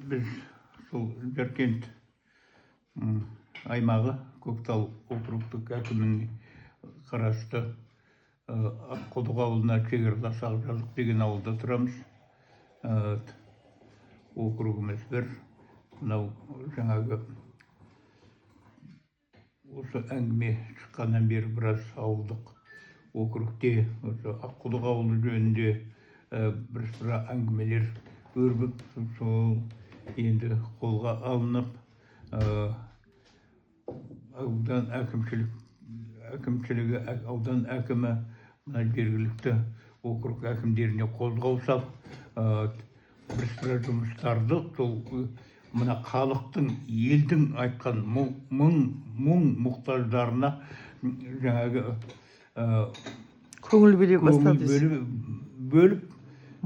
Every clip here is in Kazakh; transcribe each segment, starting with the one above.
біз сол Жаркент аймағы Көктал округтік әкімінің қарасты Аққұдық ауылына шекаралас Ақжазық деген ауылда тұрамыз. Округіміз бір. Мынау жаңағы осы әңгіме шыққаннан бері біраз ауылдық округте Аққұдық ауылы жөнінде бір әңгімелер өрбіп, сол енді қолға алынып, аудан әкімшілігі, аудан әкімі жергілікті округ әкімдеріне қозғау салып, бір жұмыстарды сол мына халықтың, елдің айтқан мұң мұқтаждарына жаңағы көңіл бөле бастады.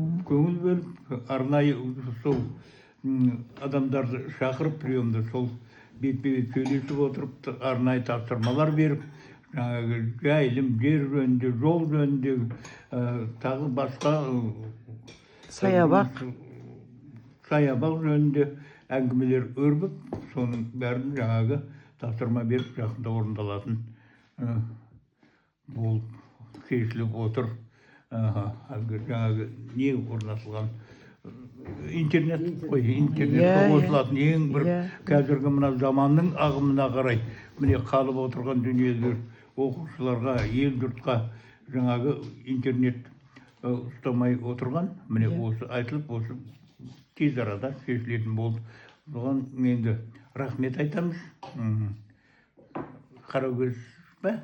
Көңіл бөліп, арнайы сол адамдарды шақырып, приемда сол бет-бет сөйлесіп отырып, арнайы тапсырмалар беріп, жаңағы жайылым, жер жөнінде, жол жөнінде, тағы басқа саябақ жөнінде әңгімелер өрбіп, соның бәрін жаңағы тапсырма беріп, жақында орындалатын болып шешіліп отыр. Жаңағы не орнатылған интернет қой, интернетке қосылатын ең бір қазіргі мына заманның ағымына қарай міне қалып отырған дүниелер оқушыларға, ел жұртқа жаңағы интернет ұстамай отырған, міне осы айтылып, осы тез арада шешілетін болды. Соған енді рахмет айтамыз. Қарагөз бе?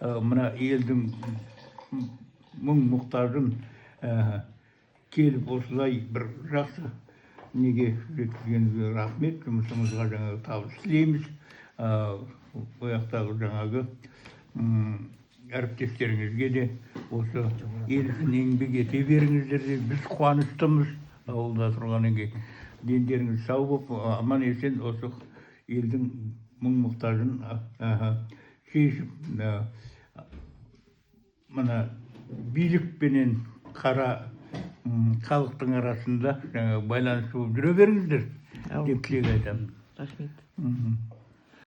Мына елдің мұң мұқтажын келіп осылай бір жақсы неге жеткізгеніңізге рахмет. Жұмысыңызға жаңағы табыс тілейміз. Ояқтағы жаңағы әріптестеріңізге де осы ел үшін еңбек ете беріңіздер де біз қуаныштымыз. Ауылда тұрғаннан кейін дендеріңіз сау болып, аман есен осы елдің мұң мұқтажын шешіп, мына билікпенен қара халықтың арасында байланыс болып жүре беріңіздер деп тілек айтамын. Рахмет.